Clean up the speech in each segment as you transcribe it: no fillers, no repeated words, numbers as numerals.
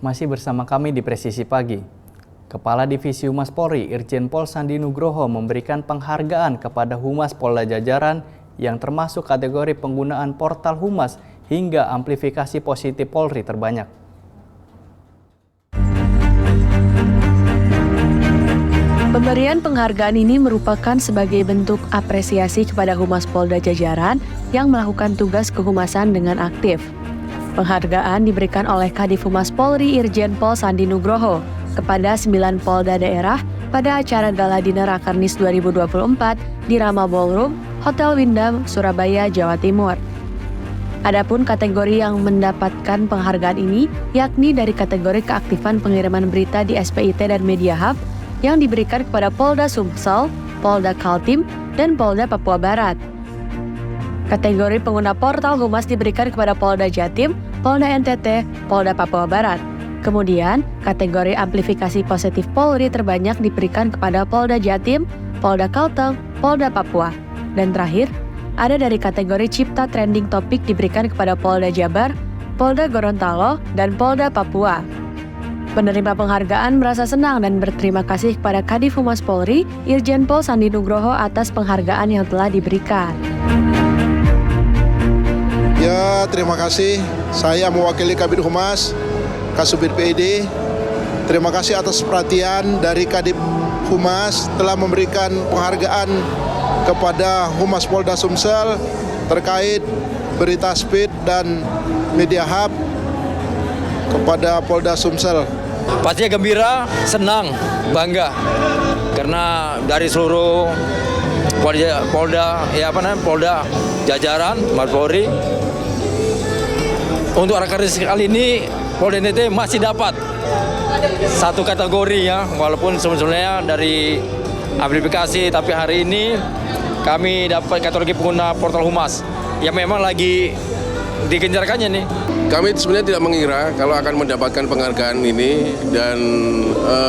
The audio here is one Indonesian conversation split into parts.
Masih bersama kami di Presisi Pagi. Kepala Divisi Humas Polri, Irjen Pol Sandi Nugroho memberikan penghargaan kepada Humas Polda Jajaran yang termasuk kategori penggunaan portal Humas hingga amplifikasi positif Polri terbanyak. Pemberian penghargaan ini merupakan sebagai bentuk apresiasi kepada Humas Polda Jajaran yang melakukan tugas kehumasan dengan aktif. Penghargaan diberikan oleh Kadif Humas Polri Irjen Pol Sandi Nugroho kepada 9 Polda daerah pada acara Gala Dinner Rakernis 2024 di Rama Ballroom, Hotel Windham, Surabaya, Jawa Timur. Adapun kategori yang mendapatkan penghargaan ini yakni dari kategori keaktifan pengiriman berita di SPIT dan Media Hub yang diberikan kepada Polda Sumsel, Polda Kaltim, dan Polda Papua Barat. Kategori pengguna portal Humas diberikan kepada Polda Jatim, Polda NTT, Polda Papua Barat. Kemudian, kategori amplifikasi positif Polri terbanyak diberikan kepada Polda Jatim, Polda Kalteng, Polda Papua. Dan terakhir, ada dari kategori Cipta Trending Topik diberikan kepada Polda Jabar, Polda Gorontalo, dan Polda Papua. Penerima penghargaan merasa senang dan berterima kasih kepada Kadif Humas Polri, Irjen Pol Sandi Nugroho atas penghargaan yang telah diberikan. Ya, terima kasih. Saya mewakili Kabid Humas, Kasubir PID. Terima kasih atas perhatian dari Kadif Humas telah memberikan penghargaan kepada Humas Polda Sumsel terkait berita Speed dan Media Hub kepada Polda Sumsel. Pastinya gembira, senang, bangga karena dari seluruh Polda Jajaran, Polri. Untuk Rakernis kali ini Polda NTT masih dapat satu kategori ya, walaupun sebetulnya dari amplifikasi, tapi hari ini kami dapat kategori pengguna portal Humas yang memang lagi digencarkannya nih. Kami sebenarnya tidak mengira kalau akan mendapatkan penghargaan ini dan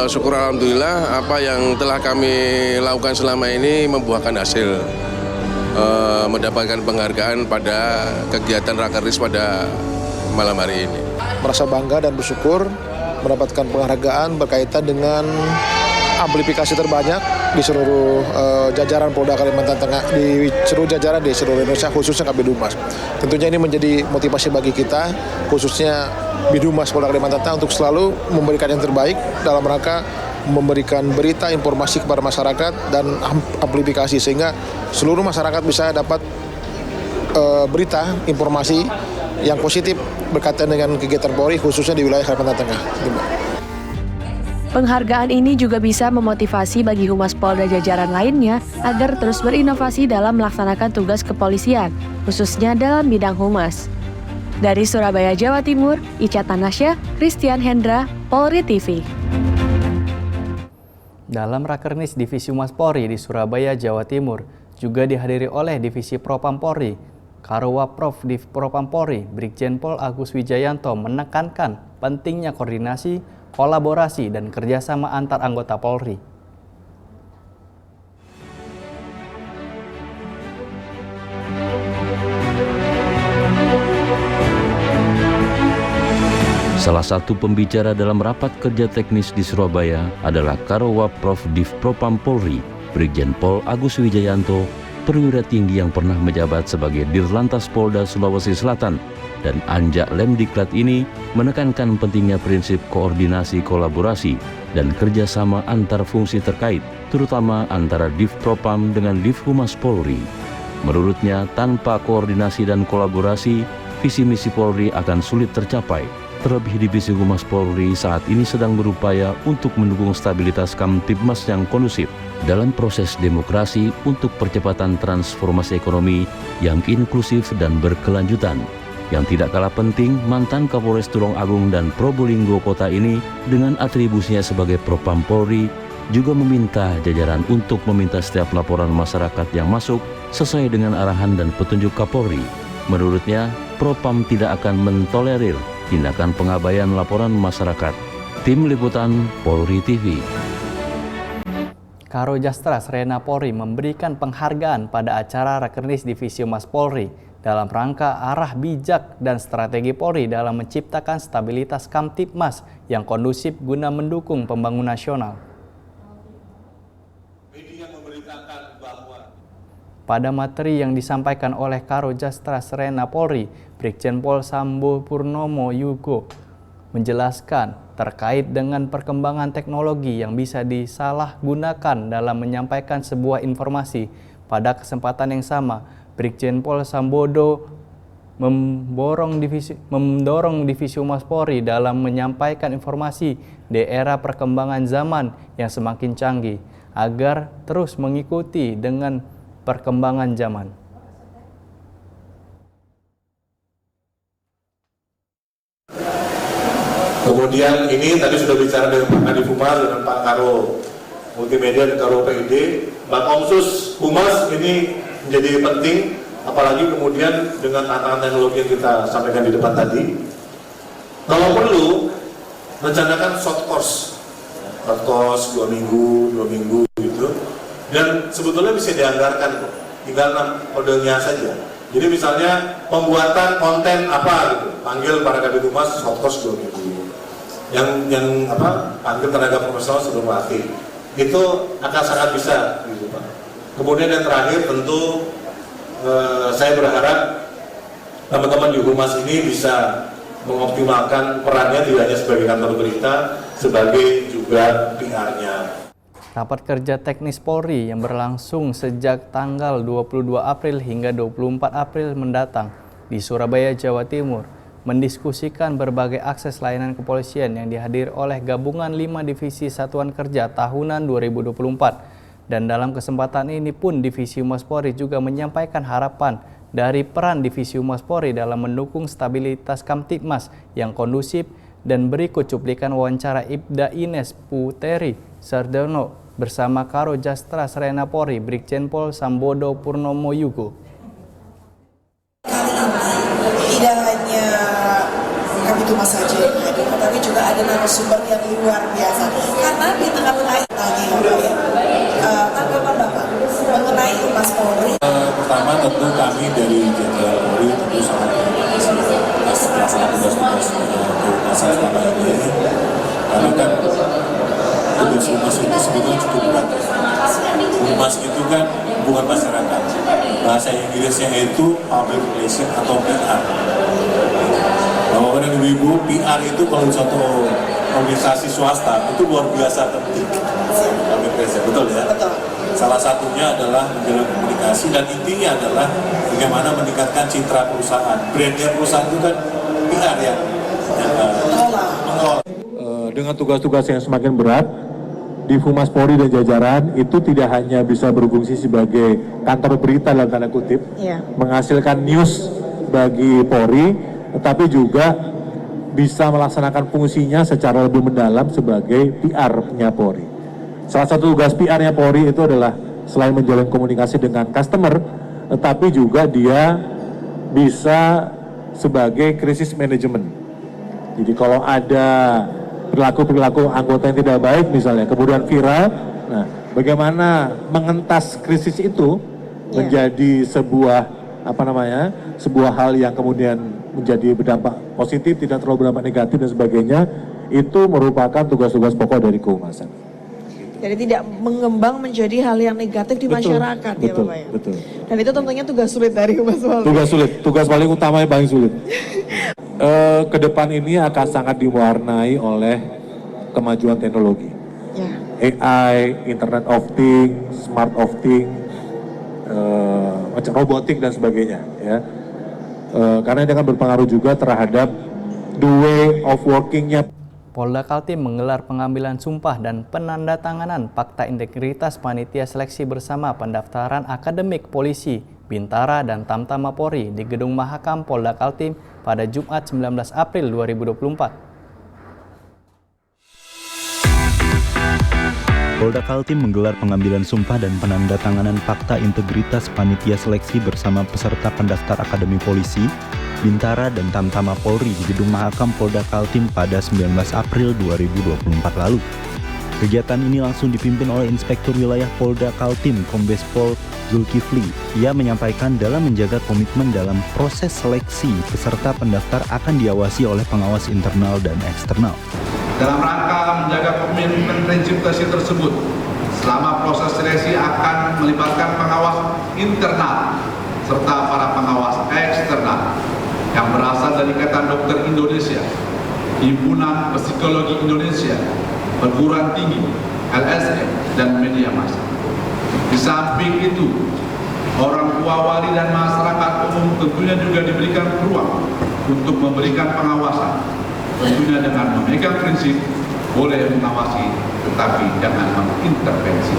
syukur alhamdulillah apa yang telah kami lakukan selama ini membuahkan hasil, mendapatkan penghargaan pada kegiatan Rakernis pada malam hari ini. Merasa bangga dan bersyukur mendapatkan penghargaan berkaitan dengan amplifikasi terbanyak di seluruh jajaran Polda Kalimantan Tengah, di seluruh jajaran di seluruh Indonesia, khususnya Kabid Humas. Tentunya ini menjadi motivasi bagi kita, khususnya Bid Humas Polda Kalimantan Tengah untuk selalu memberikan yang terbaik dalam rangka memberikan berita informasi kepada masyarakat dan amplifikasi sehingga seluruh masyarakat bisa dapat berita informasi yang positif berkaitan dengan kegiatan Polri khususnya di wilayah Kalimantan Tengah. Penghargaan ini juga bisa memotivasi bagi Humas Polda Jajaran lainnya agar terus berinovasi dalam melaksanakan tugas kepolisian, khususnya dalam bidang humas. Dari Surabaya, Jawa Timur, Ica Tanasya, Christian Hendra, Polri TV. Dalam Rakernis Divisi Humas Polri di Surabaya, Jawa Timur, juga dihadiri oleh Divisi Propam Polri. Karowaprof Div Propam Polri, Brigjen Pol Agus Wijayanto menekankan pentingnya koordinasi, kolaborasi, dan kerjasama antar anggota Polri. Salah satu pembicara dalam rapat kerja teknis di Surabaya adalah Karowaprof Div Propam Polri, Brigjen Pol Agus Wijayanto, perwira tinggi yang pernah menjabat sebagai Dirlantas Polda Sulawesi Selatan, dan Anjak Lemdiklat ini menekankan pentingnya prinsip koordinasi, kolaborasi, dan kerjasama antar fungsi terkait, terutama antara Div Propam dengan Div Humas Polri. Menurutnya, tanpa koordinasi dan kolaborasi, visi misi Polri akan sulit tercapai. Terlebih Divisi Humas Polri saat ini sedang berupaya untuk mendukung stabilitas Kamtibmas yang kondusif dalam proses demokrasi untuk percepatan transformasi ekonomi yang inklusif dan berkelanjutan. Yang tidak kalah penting, mantan Kapolres Tulung Agung dan Probolinggo Kota ini dengan atribusinya sebagai Propam Polri juga meminta jajaran untuk meminta setiap laporan masyarakat yang masuk sesuai dengan arahan dan petunjuk Kapolri. Menurutnya, Propam tidak akan mentolerir tindakan pengabaian laporan masyarakat. Tim Liputan Polri TV. Karo Jastra Srena Polri memberikan penghargaan pada acara Rakernis Divisi Humas Polri dalam rangka arah bijak dan strategi Polri dalam menciptakan stabilitas Kamtibmas yang kondusif guna mendukung pembangunan nasional. Pada materi yang disampaikan oleh Karo Jastra Serena Polri, Brigjen Pol Sambo Purnomo Yugo menjelaskan terkait dengan perkembangan teknologi yang bisa disalahgunakan dalam menyampaikan sebuah informasi. Pada kesempatan yang sama, Brigjen Pol Sambodo mendorong Divisi Humas Polri dalam menyampaikan informasi di era perkembangan zaman yang semakin canggih agar terus mengikuti dengan perkembangan zaman. Kemudian ini tadi sudah bicara dengan Pak Kadif Humas, dengan Pak Karo Multimedia dan Karo PID. Bang Omsus Humas ini menjadi penting, apalagi kemudian dengan tantangan teknologi yang kita sampaikan di depan tadi. Kalau perlu, rencanakan short course 2 minggu gitu. Dan sebetulnya bisa dianggarkan, tinggal modelnya saja. Jadi misalnya pembuatan konten apa gitu, panggil para Kadif Humas short course 2 minggu. Yang panggil tenaga profesional sebelum latih. Itu akan sangat bisa gitu, Pak. Kemudian yang terakhir tentu saya berharap teman-teman di Humas ini bisa mengoptimalkan perannya tidak hanya sebagai kantor berita, sebagai juga PR-nya. Rapat kerja teknis Polri yang berlangsung sejak tanggal 22 April hingga 24 April mendatang di Surabaya, Jawa Timur mendiskusikan berbagai akses layanan kepolisian yang dihadiri oleh gabungan 5 divisi satuan kerja tahunan 2024. Dan dalam kesempatan ini pun Divisi Humas Polri juga menyampaikan harapan dari peran Divisi Humas Polri dalam mendukung stabilitas Kamtibmas yang kondusif. Dan berikut cuplikan wawancara Ibda Ines Puteri Sardono bersama Karo Jastra Serena Polri Brigjen Pol Sambodo Purnomo Yugo. Tidak hanya Kamtibmas saja yang hadir, tetapi juga ada narasumber yang luar biasa. Karena di tengah-tengah tadi tanggapan Bapak mengenai Humas Polri. Pertama tentu kami dari Jenderal Polri tentu sangat atas pelaksanaan tugas-tugas kehumasan selama ini. Karena kan tugas Humas itu sebetulnya cukup berat. Humas itu kan hubungan masyarakat. Bahasa Inggrisnya itu public relation atau PR. Bapak dan Ibu, PR itu kalau satu organisasi swasta itu luar biasa penting. Betul ya? Betul. Salah satunya adalah menjalin komunikasi dan intinya adalah bagaimana meningkatkan citra perusahaan. Brandnya perusahaan itu kan PR yang mengelola. Dengan tugas-tugas yang semakin berat, di Humas Polri dan jajaran itu tidak hanya bisa berfungsi sebagai kantor berita dalam tanda kutip, menghasilkan news bagi Polri, tetapi juga bisa melaksanakan fungsinya secara lebih mendalam sebagai PR-nya Polri. Salah satu tugas PR-nya Polri itu adalah selain menjalin komunikasi dengan customer, tetapi juga dia bisa sebagai krisis manajemen. Jadi kalau ada perilaku anggota yang tidak baik misalnya, kemudian viral, nah bagaimana mengentas krisis itu menjadi sebuah sebuah hal yang kemudian menjadi berdampak positif, tidak terlalu berdampak negatif dan sebagainya, itu merupakan tugas-tugas pokok dari kehumasan. Jadi tidak mengembang menjadi hal yang negatif di masyarakat, ya Bapak ya? Betul. Dan itu tentunya tugas sulit dari Humas Polri. Tugas sulit, tugas paling utama yang paling sulit. Ke depan ini akan sangat diwarnai oleh kemajuan teknologi. AI, Internet of Things, Smart of Things, robotik dan sebagainya. Ya. Karena ini akan berpengaruh juga terhadap the way of working-nya. Polda Kaltim menggelar pengambilan sumpah dan penandatanganan Fakta Integritas Panitia Seleksi bersama pendaftaran akademik polisi, Bintara, dan Tamtama Polri di Gedung Mahakam Polda Kaltim pada Jumat 19 April 2024. Polda Kaltim menggelar pengambilan sumpah dan penandatanganan Fakta Integritas Panitia Seleksi bersama peserta pendaftar Akademi Polisi, Bintara, dan Tamtama Polri di Gedung Mahakam Polda Kaltim pada 19 April 2024 lalu. Kegiatan ini langsung dipimpin oleh Inspektur Wilayah Polda Kaltim, Kombes Pol Zulkifli. Ia menyampaikan dalam menjaga komitmen dalam proses seleksi peserta pendaftar akan diawasi oleh pengawas internal dan eksternal. Dalam rangka menjaga komitmen prinsip tersebut, selama proses seleksi akan melibatkan pengawas internal serta para pengawas eksternal yang berasal dari Ikatan Dokter Indonesia, Himpunan Psikologi Indonesia, perguruan tinggi, LSM, dan media massa. Di samping itu, orang tua, wali, dan masyarakat umum tentunya juga diberikan ruang untuk memberikan pengawasan, tentunya dengan memegang prinsip boleh mengawasi tetapi jangan mengintervensi.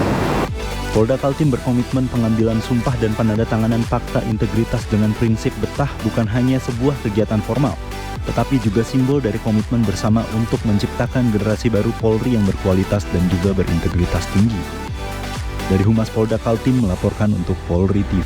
Polda Kaltim berkomitmen pengambilan sumpah dan penandatanganan fakta integritas dengan prinsip betah bukan hanya sebuah kegiatan formal, tetapi juga simbol dari komitmen bersama untuk menciptakan generasi baru Polri yang berkualitas dan juga berintegritas tinggi. Dari Humas Polda Kaltim melaporkan untuk Polri TV.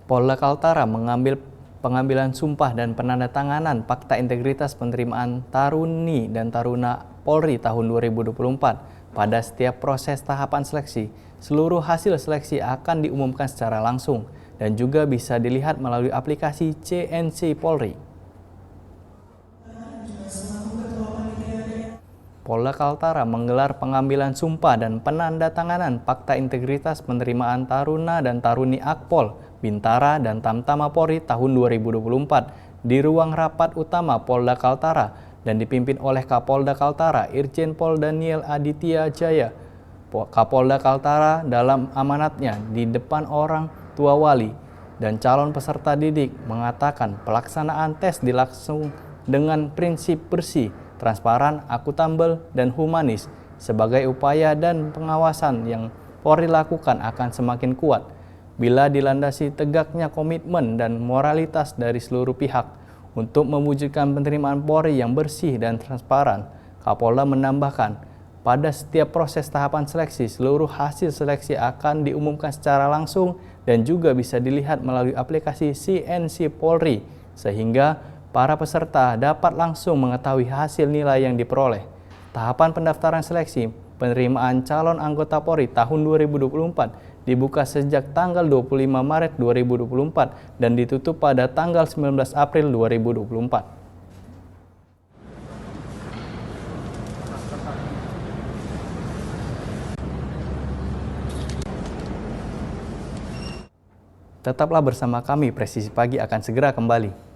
Polda Kaltara mengambil pengambilan sumpah dan penandatanganan fakta integritas penerimaan Taruni dan Taruna Polri tahun 2024. Pada setiap proses tahapan seleksi, seluruh hasil seleksi akan diumumkan secara langsung dan juga bisa dilihat melalui aplikasi CNC Polri. Polda Kaltara menggelar pengambilan sumpah dan penandatanganan fakta integritas penerimaan Taruna dan Taruni Akpol, Bintara, dan Tamtama Polri tahun 2024 di ruang rapat utama Polda Kaltara dan dipimpin oleh Kapolda Kaltara Irjen Pol Daniel Aditya Jaya. Kapolda Kaltara dalam amanatnya di depan orang tua wali dan calon peserta didik mengatakan pelaksanaan tes dilangsung dengan prinsip bersih, transparan, akuntabel, dan humanis sebagai upaya dan pengawasan yang Polri lakukan akan semakin kuat bila dilandasi tegaknya komitmen dan moralitas dari seluruh pihak untuk mewujudkan penerimaan Polri yang bersih dan transparan. Kapolda menambahkan, pada setiap proses tahapan seleksi, seluruh hasil seleksi akan diumumkan secara langsung dan juga bisa dilihat melalui aplikasi CNC Polri, sehingga para peserta dapat langsung mengetahui hasil nilai yang diperoleh. Tahapan pendaftaran seleksi penerimaan calon anggota Polri tahun 2024 dibuka sejak tanggal 25 Maret 2024 dan ditutup pada tanggal 19 April 2024. Tetaplah bersama kami, Presisi Pagi akan segera kembali.